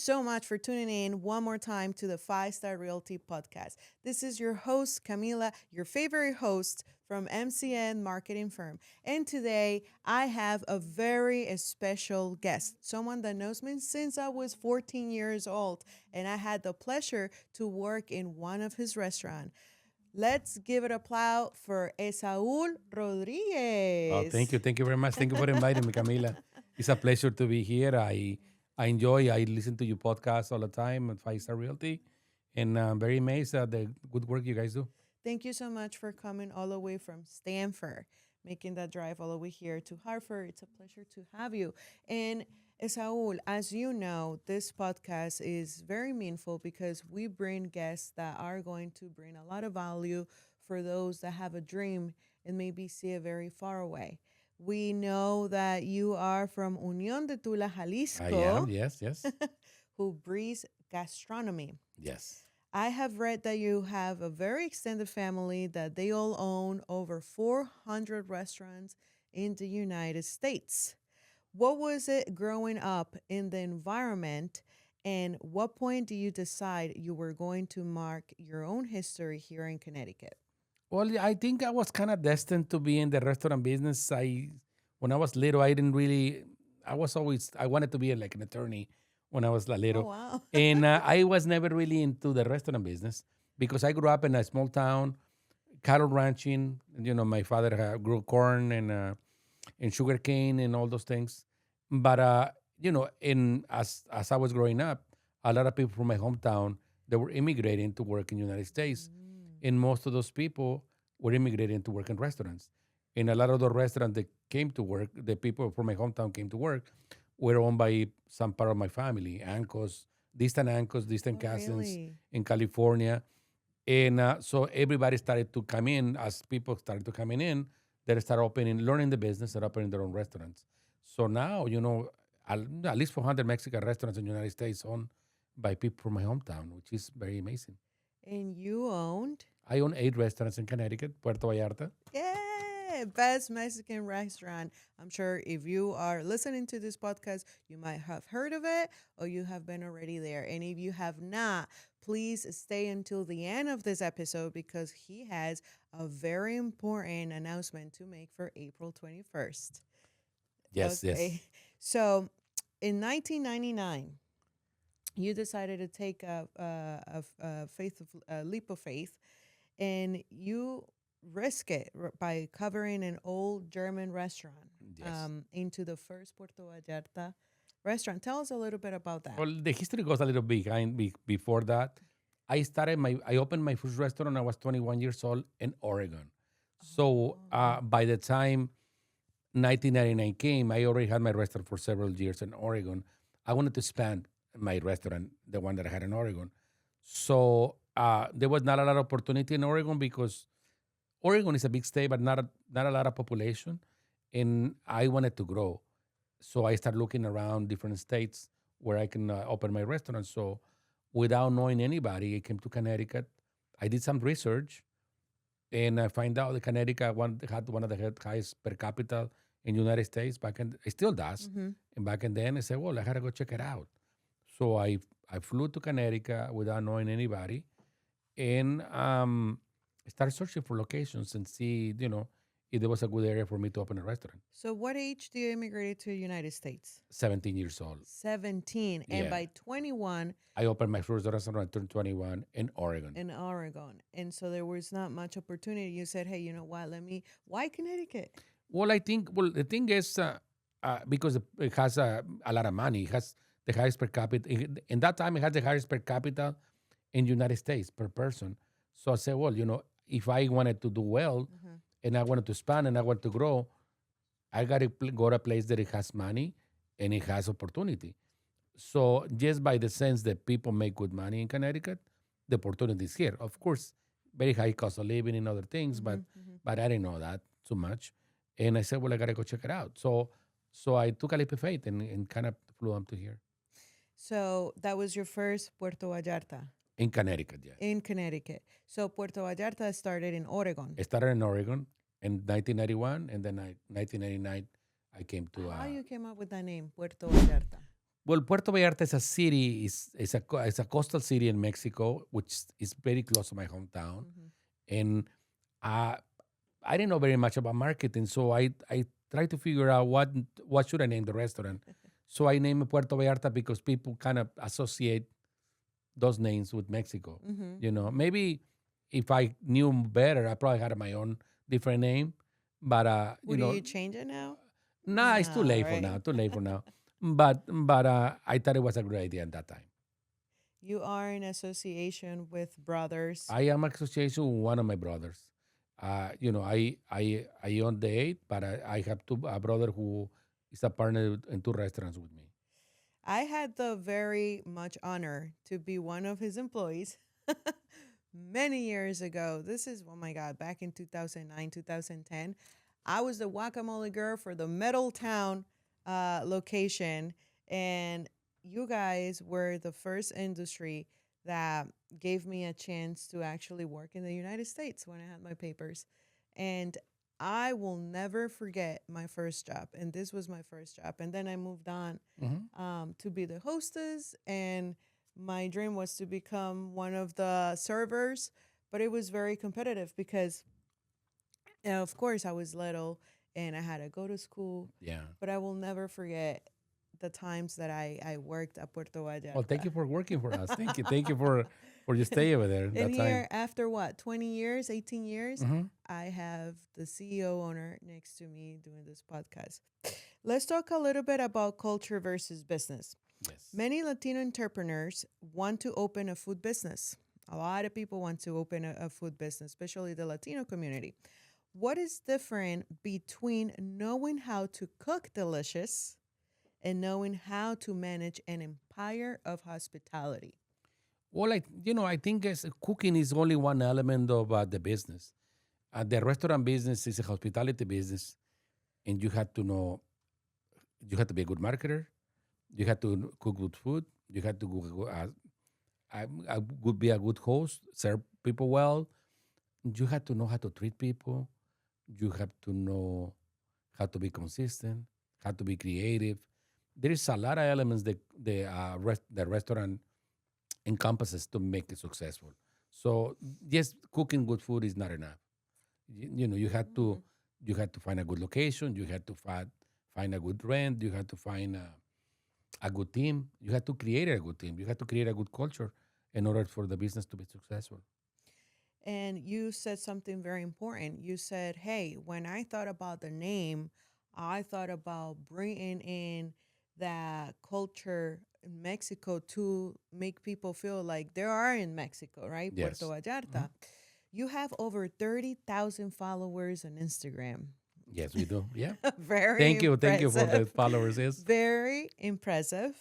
so much for tuning in one more time to the Five Star Realty Podcast. This is your host, Camila, your favorite host from MCN Marketing Firm. And today I have a very special guest, someone that knows me since I was 14 years old, and I had the pleasure to work in one of his restaurants. Let's give it a applause for Esaul Oh, Rodriguez. thank you. Thank you very much. Thank you for inviting me, Camila. It's a pleasure to be here. I listen to your podcast all the time at Five Star Realty, and I'm very amazed at the good work you guys do. Thank you so much for coming all the way from Stanford, making that drive all the way here to Hartford. It's a pleasure to have you. And Saul, as you know, this podcast is very meaningful because we bring guests that are going to bring a lot of value for those that have a dream and maybe see it very far away. We know that you are from Unión de Tula, I am. Jalisco, Yes, yes, who breathes gastronomy. yes. I have read that you have a very extended family that they all own over 400 restaurants in the United States. What was it growing up in the environment, and what point do you decide you were going to mark your own history here in Connecticut? Well, yeah, I think I was kind of destined to be in the restaurant business. When I was little, I didn't really. I wanted to be like an attorney when I was Oh, little, wow. and I was never really into the restaurant business because I grew up in a small town, cattle ranching. My father grew corn and sugar cane and all those things. But in as I was growing up, a lot of people from my hometown they were immigrating to work in the United States, Mm, and most of those people were immigrating to work in restaurants. And a lot of the restaurants that came to work, the people from my hometown came to work, were owned by some part of my family, uncles, distant oh, cousins really? in California. And so everybody started to come in. As people started to coming in, they started opening, learning the business, and opening their own restaurants. So now, at least 400 Mexican restaurants in the United States owned by people from my hometown, which is very amazing. And you owned? I own 8 restaurants in Connecticut, Puerto Vallarta. Yeah, best Mexican restaurant. I'm sure if you are listening to this podcast, you might have heard of it or you have been already there. And if you have not, please stay until the end of this episode because he has a very important announcement to make for April 21st. Yes, yes. Okay. So in 1999, you decided to take a leap of faith and you risk it by covering an old German restaurant Yes. into the first Puerto Vallarta restaurant. Tell us a little bit about that. Well, the history goes a little behind before that. I opened my first restaurant when I was 21 years old in Oregon. So Oh. by the time 1999 came, I already had my restaurant for several years in Oregon. I wanted to expand my restaurant, the one that I had in Oregon. So there was not a lot of opportunity in Oregon because Oregon is a big state, but not a lot of population, and I wanted to grow. So I started looking around different states where I can open my restaurant. So without knowing anybody, I came to Connecticut. I did some research, and I find out that Connecticut had one of the highest per capita in the United States back in it still does. Mm-hmm. And back in then I said, well, I gotta go check it out. So I flew to Connecticut without knowing anybody and started searching for locations and see, if there was a good area for me to open a restaurant. So, what age do you immigrate to the United States? 17 years old. 17. And Yeah. by 21 I opened my first restaurant when I turned 21 in Oregon. in Oregon. And so there was not much opportunity. You said, hey, you know what? Why Connecticut? The thing is, because it has a lot of money, it has the highest per capita. In that time, it had the highest per capita in the United States per person. So I said, well, if I wanted to do well Mhm. and I wanted to expand and I want to grow, I got to go to a place that it has money and it has opportunity. So just by the sense that people make good money in Connecticut, the opportunity is here. Of course, very high cost of living and other things, but Mhm, mhm. but I didn't know that too much. And I said, well, I gotta go check it out. So I took a leap of faith and kind of flew up to here So that was your first Puerto Vallarta in Connecticut. Yeah, in Connecticut. So Puerto Vallarta started in Oregon. I started in Oregon in 1991, and then 1999 I came to. How you came up with that name, Puerto Vallarta? Well, Puerto Vallarta is a city, is a coastal city in Mexico, which is very close to my hometown. Mhm. And uh, I didn't know very much about marketing, so I tried to figure out what should I name the restaurant. So I named it Puerto Vallarta because people kind of associate those names with Mexico. Mhm. You know, maybe if I knew better, I probably had my own different name. But Would you change it now? nah, it's too No, late for right? now. Too late for now. But I thought it was a great idea at that time. You are in association with brothers. I am association with one of my brothers. I own the eight, but I have a brother who is a partner in two restaurants with me. I had the very much honor to be one of his employees many years ago. This is, oh my God, back in 2009, 2010. I was the guacamole girl for the Middletown location. And you guys were the first industry that gave me a chance to actually work in the United States when I had my papers. And I will never forget my first job. And this was my first job. And then I moved on Mhm. to be the hostess. And my dream was to become one of the servers. But it was very competitive because, of course, I was little and I had to go to school. Yeah. But I will never forget the times that I worked at Puerto Well, thank Vallarta. you for working for us. Thank you. Thank you for your stay over there And that time. here, after what, 20 years, 18 years, Hmm. I have the CEO owner next to me doing this podcast. Let's talk a little bit about culture versus business. Yes. Many Latino entrepreneurs want to open a food business. A lot of people want to open a food business, especially the Latino community. What is different between knowing how to cook delicious and knowing how to manage an empire of hospitality? Well, I think cooking is only one element of the business. The restaurant business is a hospitality business, and you have to be a good marketer. You have to cook good food. You have to be a good host, serve people well. You have to know how to treat people. You have to know how to be consistent, how to be creative. There is a lot of elements that the restaurant encompasses to make it successful. So just cooking good food is not enough. You had Mm. to find a good location. You had to find a good rent. You had to find a good team. You had to create a good team. You had to create a good culture in order for the business to be successful. And you said something very important. You said, hey, when I thought about the name, I thought about bringing in that culture in Mexico to make people feel like they are in Mexico, right? Puerto Yes. Mhm. Vallarta. You have over 30,000 followers on Instagram. Yes, we do. Yeah. Very Thank you. Thank you for the impressive. followers. Yes. Very impressive.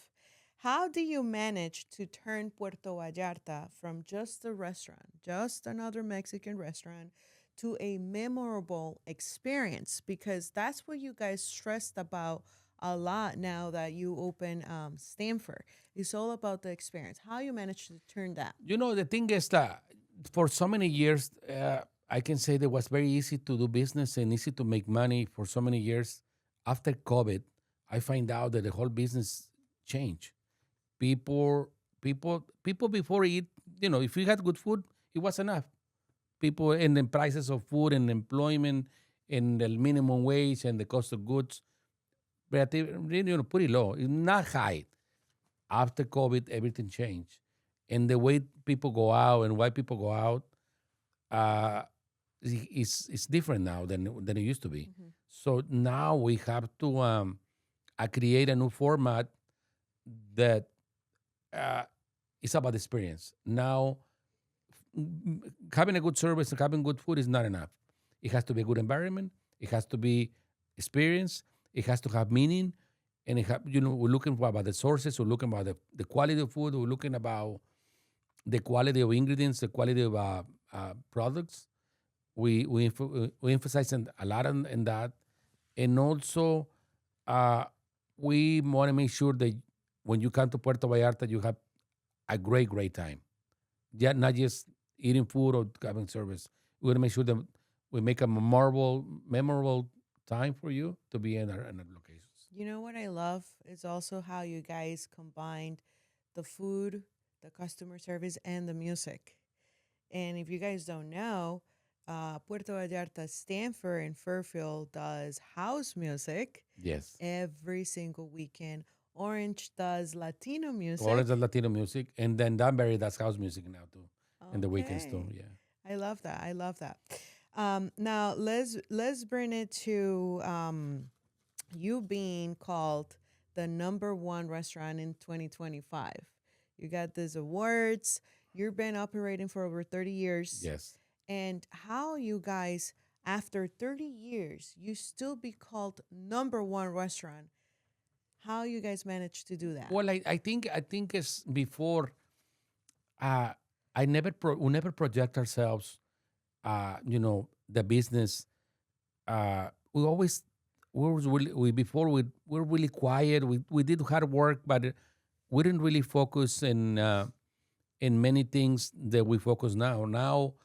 How do you manage to turn Puerto Vallarta from just a restaurant, just another Mexican restaurant, to a memorable experience? Because that's what you guys stressed about a lot now that you open Stanford. It's all about the experience. How you manage to turn that? The thing is that for so many years, I can say that it was very easy to do business and easy to make money for so many years. After COVID, I find out that the whole business changed. People before eat, if you had good food, it was enough. People and the prices of food and employment and the minimum wage and the cost of goods, but really, pretty low. It's not high. After COVID, everything changed, and the way people go out and why people go out uh, is different now than it used to be. Mhm. So now we have to create a new format that uh, is about experience. Now, having a good service and having good food is not enough. It has to be a good environment. It has to be experience. It has to have meaning. And we're looking for about the sources. We're looking about the quality of food. We're looking about the quality of ingredients, the quality of products. We emphasize a lot in that, and also uh, we want to make sure that when you come to Puerto Vallarta, you have a great time. Yeah, not just eating food or having service. We want to make sure that we make a memorable time for you to be in our locations. You know what I love is also how you guys combined the food, the customer service, and the music. And if you guys don't know, Puerto Vallarta, Stanford, and Fairfield does house music Yes. every single weekend. Orange does Latino Orange music. does Latino music, and then Danbury does house music now too, in the weekends too. Okay, Yeah. I love that. I love that. Now let's bring it to you being called the number one restaurant in 2025. You got these awards. You've been operating for over 30 years. Yes. And how you guys, after 30 years, you still be called number one restaurant. How you guys managed to do that? Well, I think it's before. Uh, we never project ourselves. The business. We always we before we were really quiet. We did hard work, but we didn't really focus in many things that we focus now. Now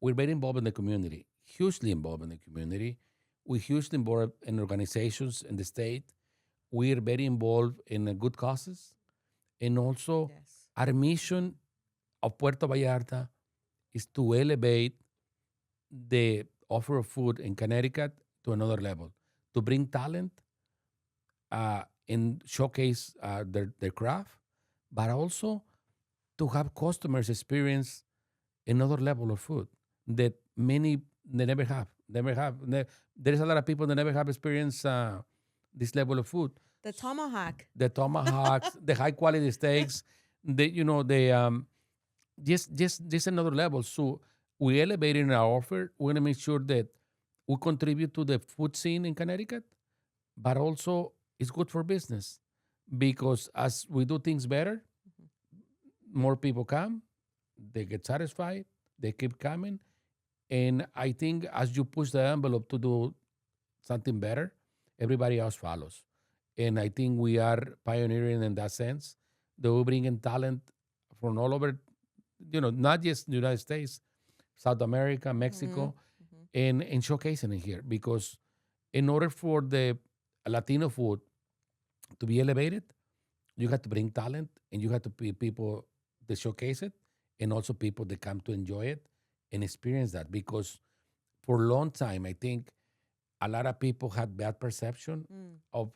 we're very involved in the community, hugely involved in the community. We're hugely involved in organizations in the state. We're very involved in good causes. And also, Yes. our mission of Puerto Vallarta is to elevate the offer of food in Connecticut to another level, to bring talent and showcase their craft, but also to have customers experience another level of food that many they never have. Never have. There is a lot of people that never have experienced this level of food. The tomahawk. The tomahawks, the high quality steaks, the just another level. So we elevating our offer. We want to make sure that we contribute to the food scene in Connecticut, but also it's good for business because as we do things better, more people come, they get satisfied, they keep coming. And I think as you push the envelope to do something better, everybody else follows. And I think we are pioneering in that sense. That we bring in talent from all over, not just the United States, South America, Mm-hmm. Mexico, and showcasing it here. Because in order for the Latino food to be elevated, you have to bring talent and you have to be people that showcase it and also people that come to enjoy it and experience that. Because for a long time, I think a lot of people had bad perception Mm. of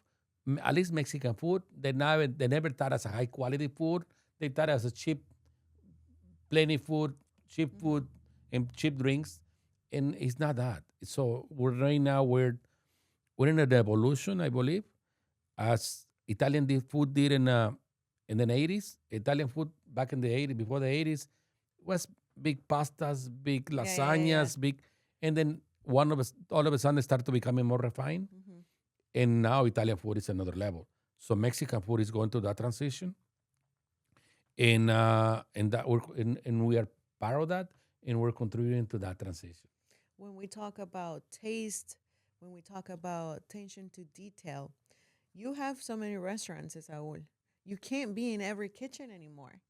at least Mexican food. They never thought as a high quality food. They thought as a cheap, plenty food, cheap Mm-hmm. food, and cheap drinks. And it's not that. So we're right now we're in an evolution, I believe, as Italian food did in the 80s. Italian food back in the 80s, before the 80s, was big pastas, big Yeah, yeah, yeah. lasagnas, big, and then one of us all of a sudden started to becoming more refined. Mm-hmm. And now Italian food is another level. So Mexican food is going through that transition, and we are part of that, and we're contributing to that transition. When we talk about taste, when we talk about attention to detail, you have so many restaurants, Saul. You can't be in every kitchen anymore.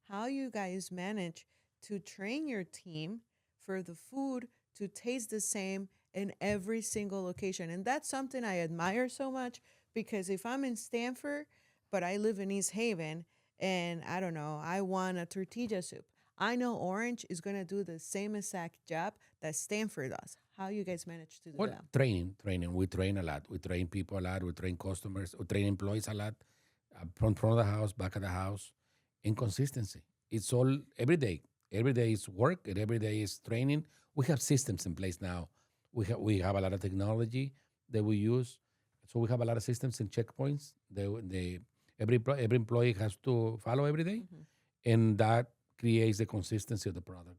How you guys manage to train your team for the food to taste the same in every single location? And that's something I admire so much because if I'm in Stanford, but I live in East Haven and I don't know, I want a tortilla soup. I know Orange is going to do the same exact job that Stanford does. How you guys manage to do Well, that? training. We train a lot. We train people a lot. We train customers. We train employees a lot. Front of the house, back of the house, inconsistency. It's all every day. Every day is work, and every day is training. We have systems in place now. We have a lot of technology that we use. So we have a lot of systems and checkpoints. Every employee has to follow every day, Mm-hmm. and that creates the consistency of the product,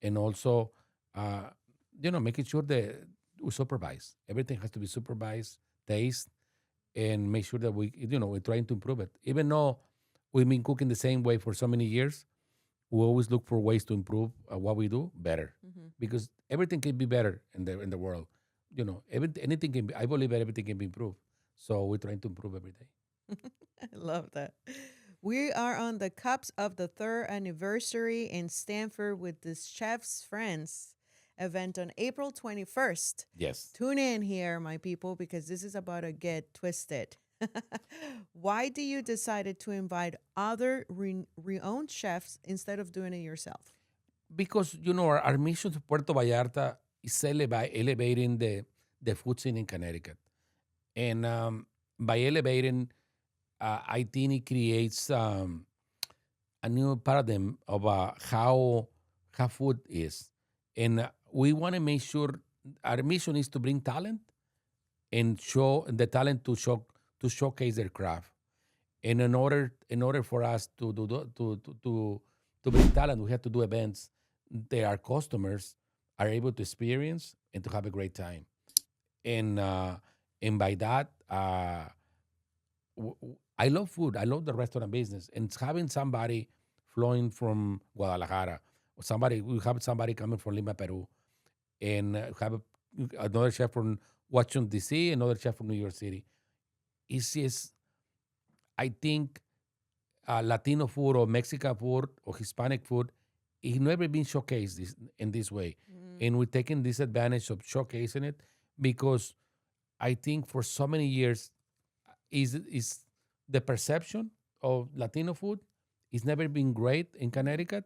and also, uh, making sure that we supervise. Everything has to be supervised, taste, and make sure that we're trying to improve it. Even though we've been cooking the same way for so many years, we always look for ways to improve what we do better, Mm-hmm. because everything can be better in the world. Anything can be. I believe that everything can be improved. So we're trying to improve every day. I love that. We are on the cups of the third anniversary in Stanford with the chef's friends. event on April 21st. Yes. Tune in here, my people, because this is about to get twisted. Why do you decided to invite other renowned chefs instead of doing it yourself? Because, our mission to Puerto Vallarta is elevating the food scene in Connecticut. And by elevating, I think it creates a new paradigm of how food is. And we want to make sure our mission is to bring talent and show the talent to showcase their craft. And in order for us to bring talent, we have to do events that our customers are able to experience and to have a great time. And by that, I love food. I love the restaurant business, and it's having somebody flowing from Guadalajara, or we have somebody coming from Lima, Peru, and have another chef from Washington D.C., another chef from New York City. It's just, I think, Latino food or Mexican food or Hispanic food, it's never been showcased in this way. And we're taking this advantage of showcasing it because I think for so many years is the perception of Latino food is never been great in Connecticut,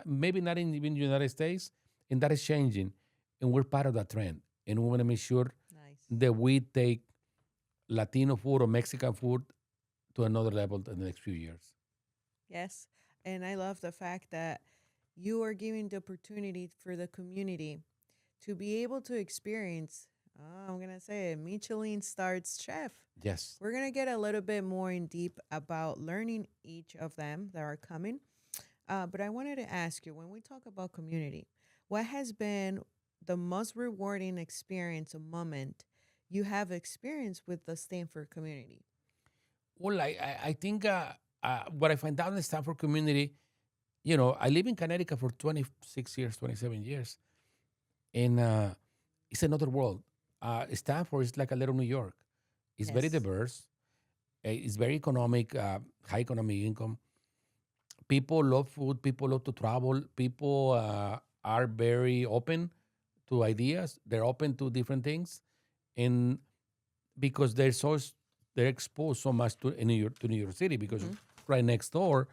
maybe not in even the United States, and that is changing. And we're part of that trend. And we want to make sure Nice. that we take Latino food or Mexican food to another level in the next few years. Yes. And I love the fact that you are giving the opportunity for the community to be able to experience, I'm going to say, a Michelin starred chef. Yes. We're going to get a little bit more in deep about learning each of them that are coming. But I wanted to ask you, when we talk about community, what has been the most rewarding experience or moment you have experienced with the Stanford community? Well, I think what I find out in the Stanford community, I live in Connecticut for 26 years, 27 years, and it's another world. Stanford is like a little New York. It's very Yes. diverse. It's very economic, high economic income. People love food. People love to travel. People are very open to ideas. They're open to different things, and because they're exposed so much to New York City because right next door,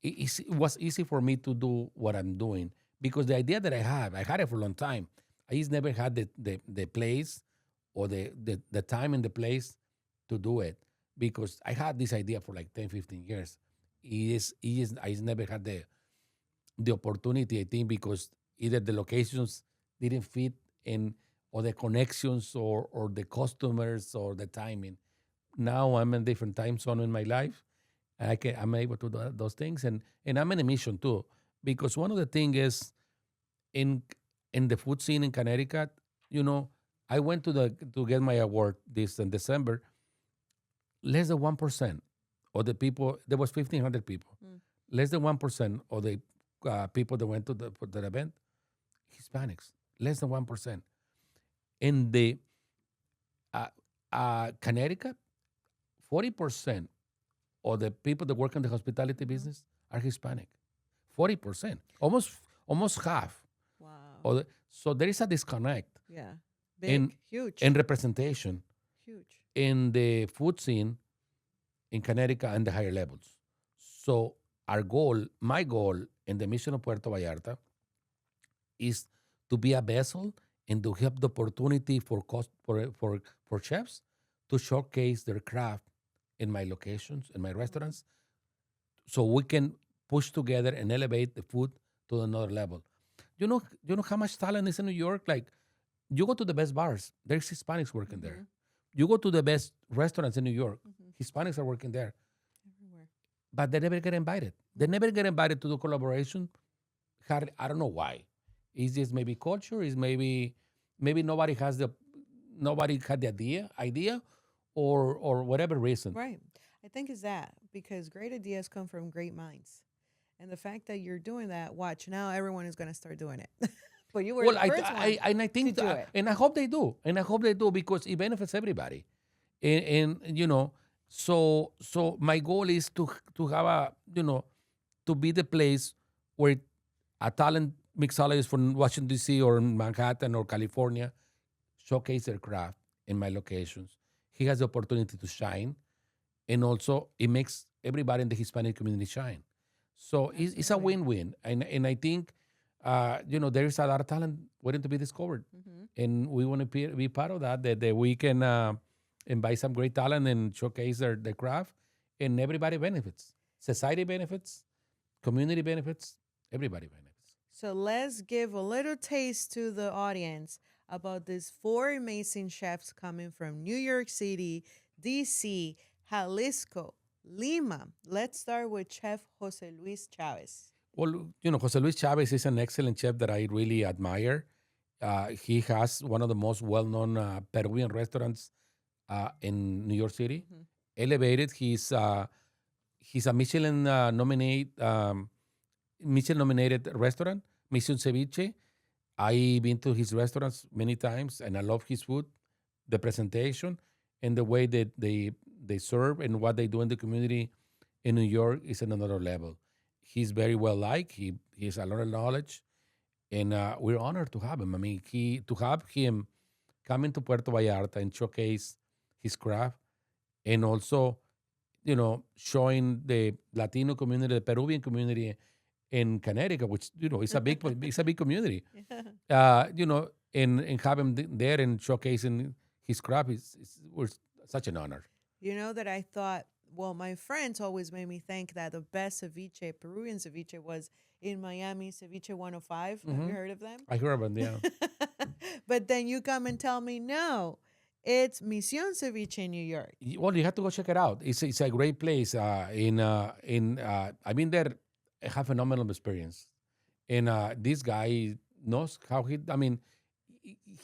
it was easy for me to do what I'm doing because the idea that I had it for a long time. I just never had the place or the time and the place to do it because I had this idea for like 10, 15 years. I just never had the opportunity, I think, because either the locations didn't fit in or the connections or the customers or the timing. Now I'm in a different time zone in my life. I'm able to do those things, and I'm in a mission too, because one of the things is in the food scene in Connecticut, I went to get my award this in December. Less than 1% of the people, there was 1,500 people. Less than 1% of the people that went to the event, Hispanics. Less than 1%. In the Connecticut, 40% of the people that work in the hospitality business are Hispanic. 40%, almost half. Wow. So there is a disconnect Yeah. Big, in huge, in representation huge. in the food scene in Connecticut and the higher levels. So my goal in the mission of Puerto Vallarta is to be a vessel and to have the opportunity for chefs to showcase their craft in my locations, in my restaurants, so we can push together and elevate the food to another level. You know how much talent is in New York? Like, you go to the best bars, there's Hispanics working there. You go to the best restaurants in New York, Hispanics are working there, Everywhere. but they never get invited. They never get invited to do collaboration. I don't know why. It's just maybe culture. Is maybe nobody had the idea, or whatever reason. Right. I think it's that because great ideas come from great minds. And the fact that you're doing that, watch, now everyone is going to start doing it. But you were Well, the first one and I think to do it. and I hope they do, because it benefits everybody, and so my goal is to have to be the place where a talent mixologists from Washington, D.C. or Manhattan or California showcase their craft in my locations. He has the opportunity to shine, and also it makes everybody in the Hispanic community shine. So it's a Absolutely. win-win, and I think there is a lot of talent waiting to be discovered, Mhm. and we want to be part of that. That we can invite some great talent and showcase their craft, and everybody benefits. Society benefits, community benefits, everybody benefits. So let's give a little taste to the audience about these four amazing chefs coming from New York City, DC, Jalisco, Lima. Let's start with Chef Jose Luis Chavez. Well, Jose Luis Chavez is an excellent chef that I really admire. He has one of the most well-known Peruvian restaurants in New York City. Mhm. Elevated. He's a Michelin nominated restaurant, Mission Ceviche. I've been to his restaurants many times, and I love his food, the presentation, and the way that they serve and what they do in the community in New York is at another level. He's very well liked. He has a lot of knowledge, and we're honored to have him. I mean, to have him come into Puerto Vallarta and showcase his craft, and also, showing the Latino community, the Peruvian community in Connecticut, which is a big it's a big community. Yeah. And have him there and showcasing his craft was such an honor. You know that I thought, well, my friends always made me think that the best ceviche, Peruvian ceviche, was in Miami, Ceviche 105. Have you Hmm. heard of them? I heard about yeah. But then you come and tell me, no, it's Mission Ceviche in New York. Well, you have to go check it out. It's a great place. I've been there. I have phenomenal experience, and this guy knows how he. I mean,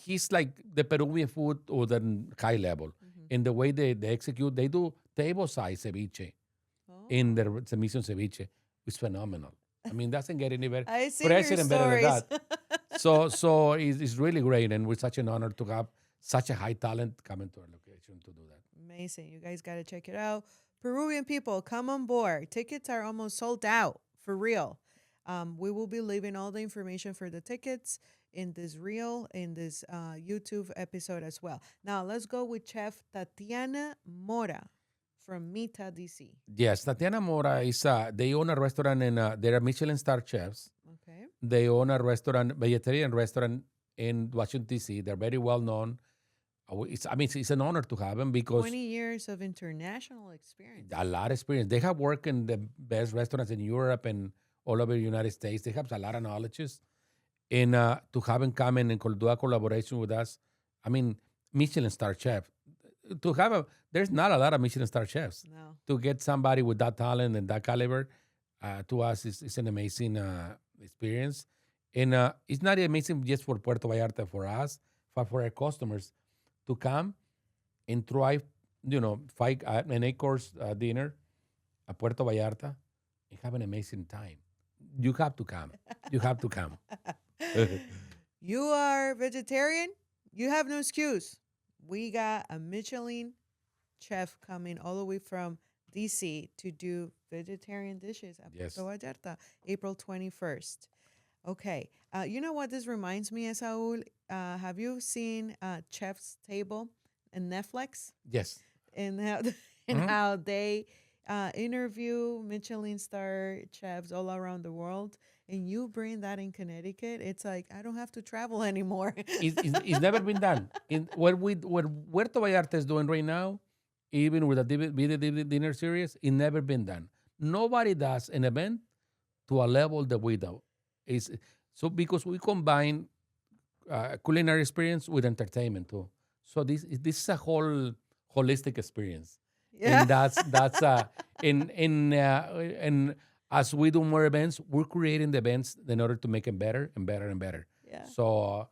he's like the Peruvian food or the high level. Mhm. In the way they execute, they do table size ceviche in Oh, their mission ceviche. It's phenomenal. I mean, doesn't get any better, I see your fresher and better than stories. that. So it's really great, and we're such an honor to have such a high talent coming to our location to do that. Amazing. You guys got to check it out. Peruvian people, come on board. Tickets are almost sold out for real. We will be leaving all the information for the tickets in this reel, in this YouTube episode as well. Now, let's go with Chef Tatiana Mora from Mita, DC. Yes, Tatiana Mora is they own a restaurant and they're Michelin star chefs. Okay. They own a restaurant, vegetarian restaurant in Washington D.C. They're very well known. It's an honor to have them because 20 years of international experience. a lot of experience. They have worked in the best restaurants in Europe and all over the United States. They have a lot of knowledges. And to have them come in and do a collaboration with us, I mean, Michelin star chef. There's not a lot of Michelin star chefs. No. To get somebody with that talent and that caliber to us is an amazing experience. And it's not amazing just for Puerto Vallarta, for us, but for our customers to come and try, an 8 course dinner at Puerto Vallarta and have an amazing time. You have to come. You have to come. You are vegetarian? You have no excuse. We got a Michelin chef coming all the way from DC to do vegetarian dishes at Yes. Puerto Vallarta, April 21st. Okay. You know what this reminds me, Esaul? Have you seen Chef's Table in Netflix? Yes. And how, and Mhm. how they interview Michelin star chefs all around the world? And you bring that in Connecticut, it's like, I don't have to travel anymore. It's never been done. What Puerto Vallarta is doing right now, even with a video dinner series, it never been done. Nobody does an event to a level that we do. Is so because we combine culinary experience with entertainment too. So this is a whole holistic experience, Yeah. and that's and as we do more events, we're creating the events in order to make them better and better and better. Yeah. So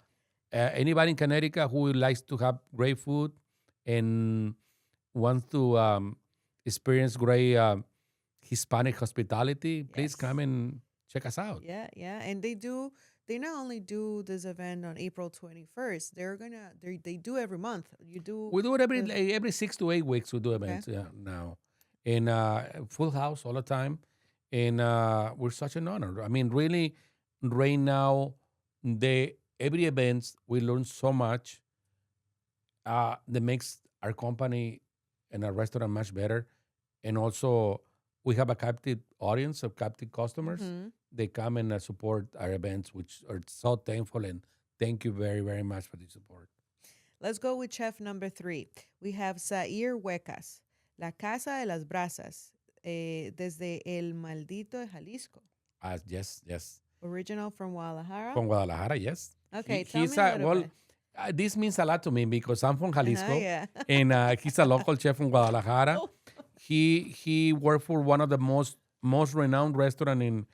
anybody in Connecticut who likes to have great food and wants to experience great Hispanic hospitality, please Yes. come and check us out. Yeah, yeah. And they not only do this event on April 21st, they do every month. You do We do it the, every 6 to 8 weeks. We do okay. events now, in full house all the time, and we're such an honor. I mean, really, right now, the every events we learn so much that makes our company and our restaurant much better. And also, we have a captive audience of captive customers. Mm-hmm. They come and support our events, which are so thankful. And thank you very, very much for the support. Let's go with chef number 3. We have Zaire Huecas, La Casa de las Brasas, desde El Maldito de Jalisco. Yes, yes. Original from Guadalajara. From Guadalajara, yes. Okay, tell He's me a little bit. this means a lot to me because I'm from Jalisco, Yeah. and he's a local chef from Guadalajara. Oh. He worked for one of the most renowned restaurant in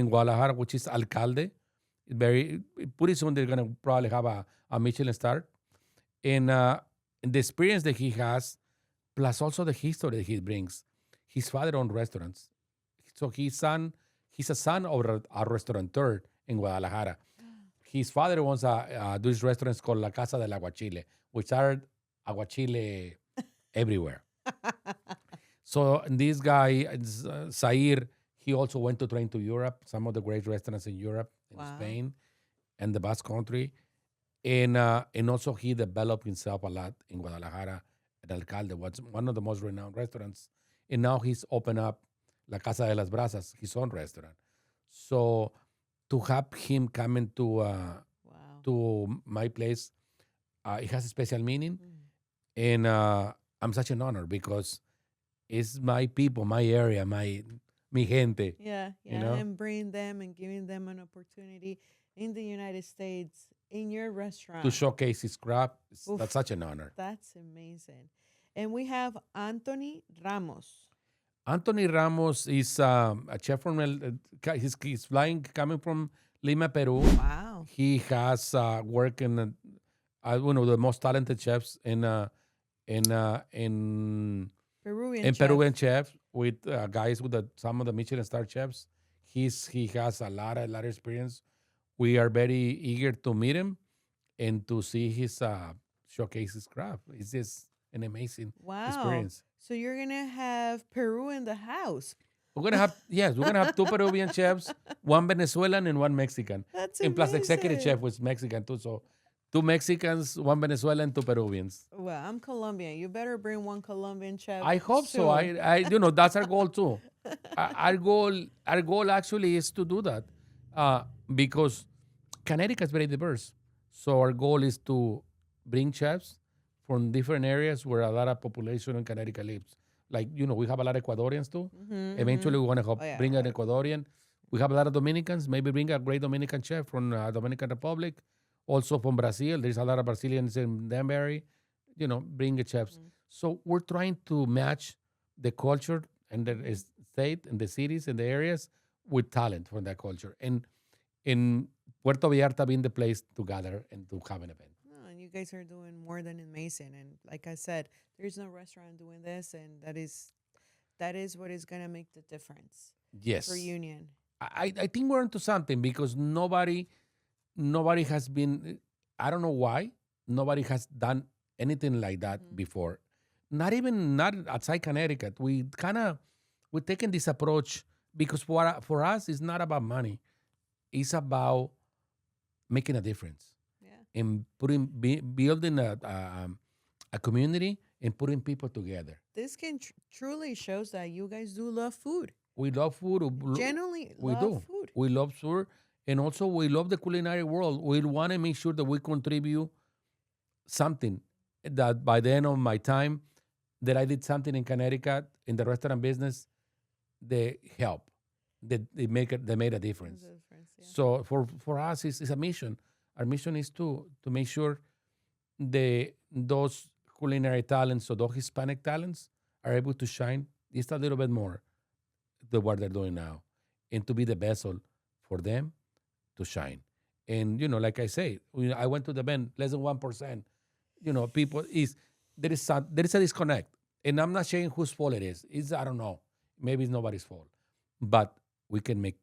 Guadalajara, which is Alcalde. Very pretty soon they're gonna probably have a Michelin star, and the experience that he has, plus also the history that he brings. His father owned restaurants, so he's a son of a restaurateur in Guadalajara. His father owns these restaurants called La Casa del Aguachile, which are aguachile everywhere. So this guy, Zaire, he also went to train to Europe, some of the great restaurants in Europe, in Wow. Spain, and the Basque Country. And also he developed himself a lot in Guadalajara. And Alcalde was one of the most renowned restaurants. And now he's opened up La Casa de las Brasas, his own restaurant. So to have him coming Wow. to my place, it has a special meaning. Mm. And I'm such an honor because it's my people, my area, mi gente. Yeah, You yeah, know? and bring them and giving them an opportunity in the United States in your restaurant. To showcase his craft. Oof. That's such an honor. That's amazing. And we have Anthony Ramos. Anthony Ramos is a chef from he's flying coming from Lima, Peru. Wow. He has worked in one of the most talented chefs in Peruvian chef. Peruvian chef with guys with some of the Michelin star chefs. He has a lot of experience. We are very eager to meet him and to see his showcase his craft. It's just an amazing Wow. experience. So you're going to have Peru in the house. We're gonna have two Peruvian chefs, one Venezuelan and one Mexican. That's And plus the executive amazing. chef was Mexican too. So two Mexicans, one Venezuelan, two Peruvians. Well, I'm Colombian. You better bring one Colombian chef. I hope so. I that's our goal too. Our goal actually is to do that because Connecticut is very diverse. So our goal is to bring chefs from different areas where a lot of population in Connecticut lives. Like, we have a lot of Ecuadorians too. Mhm, Eventually, mhm. we want to help Oh, yeah, bring an right. Ecuadorian. We have a lot of Dominicans. Maybe bring a great Dominican chef from Dominican Republic. Also from Brazil. There's a lot of Brazilians in Danbury. Bring the chefs. Mhm. So we're trying to match the culture and the state and the cities and the areas with talent from that culture. And in Puerto Vallarta being the place to gather and to have an event. No, and you guys are doing more than amazing. And like I said, there's no restaurant doing this, and that is what is gonna make the difference Yes. for Union. I think we're into something because nobody has been, I don't know why, nobody has done anything like that Mhm. before. Not outside Connecticut. We're taking this approach because for us, it's not about money. It's about making a difference Yeah. and building a community and putting people together. This can truly shows that you guys do love food. We love food. Genuinely We love do. food. We love food. And also, we love the culinary world. We want to make sure that we contribute something that by the end of my time that I did something in Connecticut in the restaurant business, they help. They made a difference. There's a difference, yeah. So for us, it's a mission. Our mission is to make sure those culinary talents or those Hispanic talents are able to shine just a little bit more than what they're doing now, and to be the vessel for them to shine. And like I say, I went to the event, less than 1%. People there is a disconnect, and I'm not saying whose fault it is. I don't know. Maybe it's nobody's fault, but we can make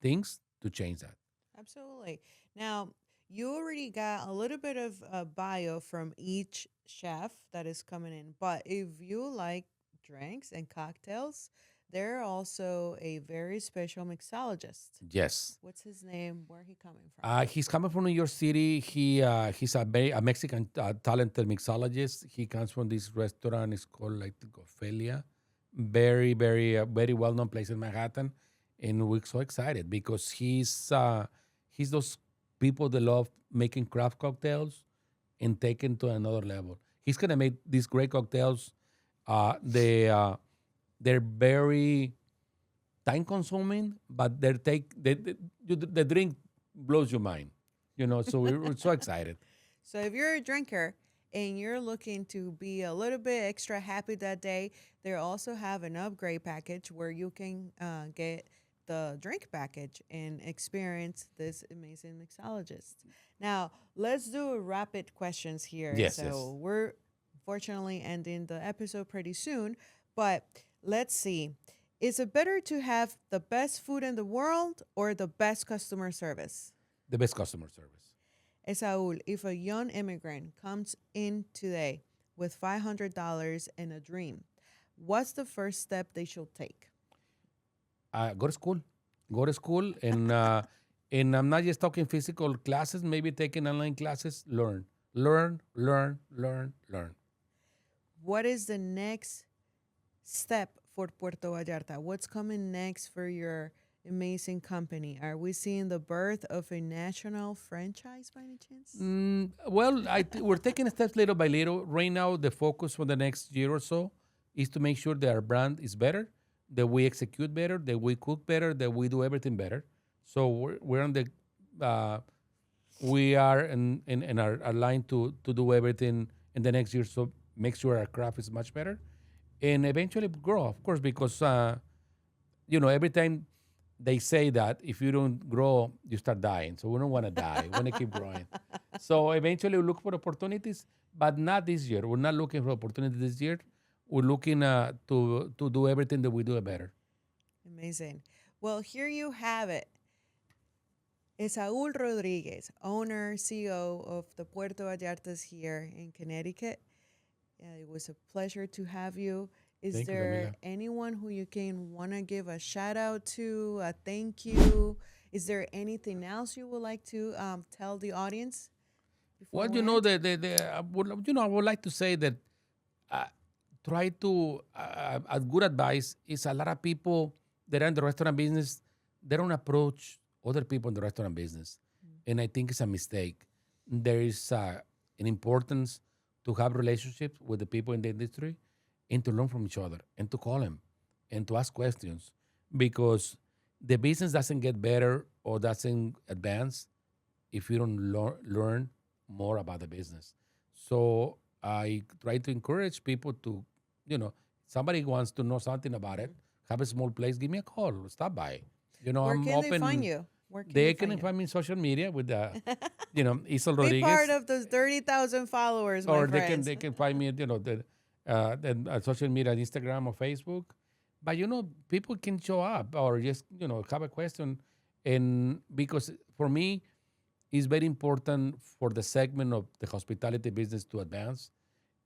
things to change that. Absolutely. Now, you already got a little bit of a bio from each chef that is coming in, but if you like drinks and cocktails, they're also a very special mixologist. Yes. What's his name? Where he coming from? He's coming from New York City. He's a Mexican talented mixologist. He comes from this restaurant. It's called like the Ophelia. Very well known place in Manhattan, and we're so excited because he's those people that love making craft cocktails and taking to another level. He's gonna make these great cocktails. They're very time consuming, but the drink blows your mind. So we're so excited. So if you're a drinker and you're looking to be a little bit extra happy that day, they also have an upgrade package where you can get the drink package and experience this amazing mixologist. Now, let's do rapid questions here. Yes, So yes. we're fortunately ending the episode pretty soon, but let's see. Is it better to have the best food in the world or the best customer service? The best customer service. Esaul, if a young immigrant comes in today with $500 and a dream, what's the first step they should take? Go to school. Go to school, and I'm not just talking physical classes. Maybe taking online classes. Learn. What is the next step for Puerto Vallarta? What's coming next for your amazing company? Are we seeing the birth of a national franchise by any chance? Well, we're taking steps little by little. Right now, the focus for the next year or so is to make sure that our brand is better, that we execute better, that we cook better, that we do everything better. So we're on the we are in our line to do everything in the next year. So make sure our craft is much better, and eventually grow, of course, because every time they say that if you don't grow, you start dying. So we don't want to die. We want to keep growing. So eventually we look for opportunities, but not this year. We're not looking for opportunities this year. We're looking to do everything that we do better. Amazing. Well, here you have it. Esaul Rodriguez, owner, CEO of the Puerto Vallartas here in Connecticut. It was a pleasure to have you. Is Thank you, there Camila. anyone who you can want to give a shout out to, a thank you? Is there anything else you would like to tell the audience? Before Well, we end? I would like to say that try to, a good advice is a lot of people that are in the restaurant business, they don't approach other people in the restaurant business. And I think it's a mistake. There is an importance to have relationships with the people in the industry and to learn from each other and to call them and to ask questions because the business doesn't get better or doesn't advance if you don't learn more about the business. So I try to encourage people to, somebody wants to know something about it, have a small place, give me a call, stop by. Where I'm can open. they find you? Where can They find can you? find me in social media with, Esaul Be Rodriguez. part of those 30,000 followers, my Or friends. they can find me, the social media, Instagram or Facebook. But people can show up or just have a question, and because for me, it's very important for the segment of the hospitality business to advance,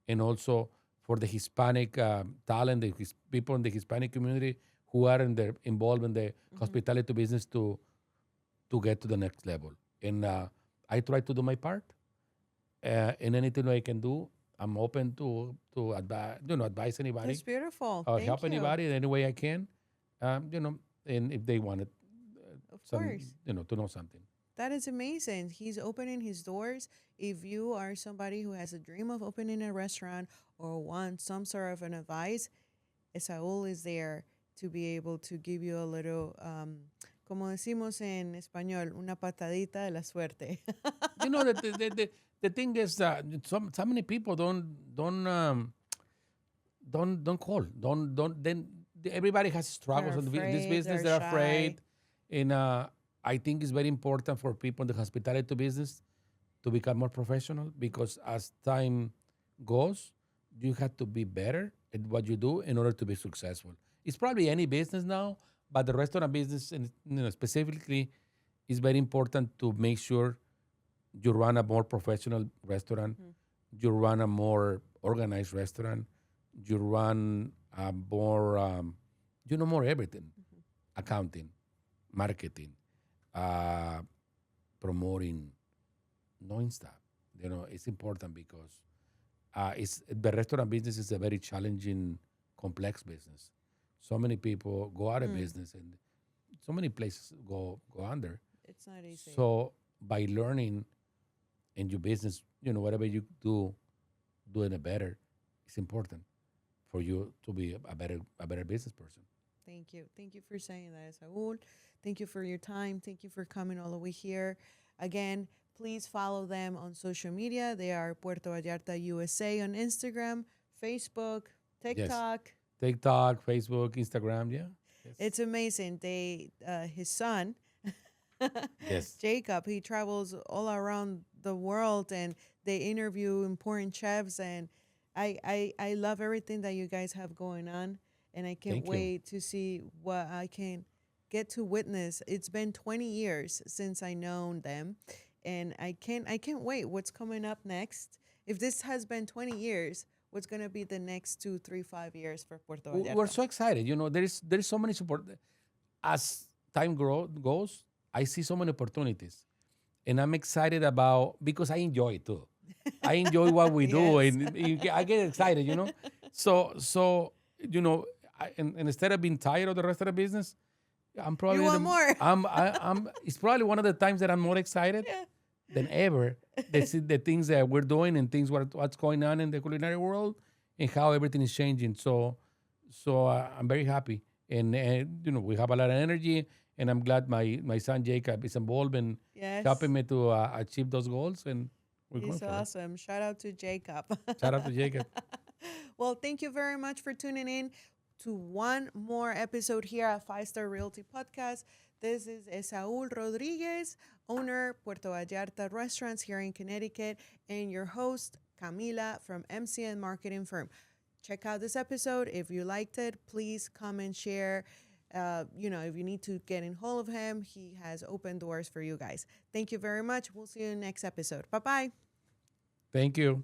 and also for the Hispanic talent, people in the Hispanic community who are involved in the hospitality business to get to the next level. And I try to do my part. In anything I can do, I'm open to advise anybody That's beautiful. or Thank help you. anybody in any way I can. And if they wanted Of some, course. to know something. That is amazing. He's opening his doors. If you are somebody who has a dream of opening a restaurant or want some sort of an advice, Esaul is there to be able to give you a little, como decimos en español, una patadita de la suerte. The thing is so many people don't call, don't then everybody has struggles They're in this afraid, business. they're They're afraid, shy. and I think it's very important for people in the hospitality business to become more professional because as time goes, you have to be better at what you do in order to be successful. It's probably any business now, but the restaurant business, and specifically, is very important to make sure you run a more professional restaurant, you run a more organized restaurant, you run a more you know more everything: accounting, marketing, uh, promoting, knowing stuff. You know, it's important because it's the restaurant business is a very challenging, complex business. So many people go out of business, and so many places go under. It's not easy. So by learning in your business, you know, whatever you do, doing it better, it's important for you to be a better business person. Thank you. Thank you for saying that, Saul. Thank you for your time. Thank you for coming all the way here. Again, please follow them on social media. They are Puerto Vallarta USA on Instagram, Facebook, Yes. TikTok. TikTok, Facebook, Instagram, yeah. Yes. It's amazing. His son, Yes. Jacob, he travels all around the world and they interview important chefs. And I love everything that you guys have going on. And I can't Thank you. wait to see what I can get to witness. It's been 20 years since I known them. And I can't wait what's coming up next. If this has been 20 years, what's gonna be the next 2, 3, 5 years for Puerto We're Vallarta? so excited. You know, there's so many support. As time goes, I see so many opportunities, and I'm excited about because I enjoy it too. I enjoy what we do, Yes. and I get excited. You know, so you know, and instead of being tired of the rest of the business, I'm You probably want more? I'm it's probably one of the times that I'm more excited Yeah. than ever. The things that we're doing and things what's going on in the culinary world and how everything is changing. So I'm very happy, and you know we have a lot of energy, and I'm glad my son Jacob is involved in Yes. helping me to achieve those goals, and we're going He's for it. awesome. Shout out to Jacob. Shout out to Jacob. Well, thank you very much for tuning in to one more episode here at Five Star Realty Podcast. This is Esaul Rodriguez, owner Puerto Vallarta Restaurants here in Connecticut, and your host Camila from MCN Marketing Firm. Check out this episode. If you liked it, please comment, share. If you need to get in hold of him, he has open doors for you guys. Thank you very much. We'll see you in the next episode. Bye bye. Thank you.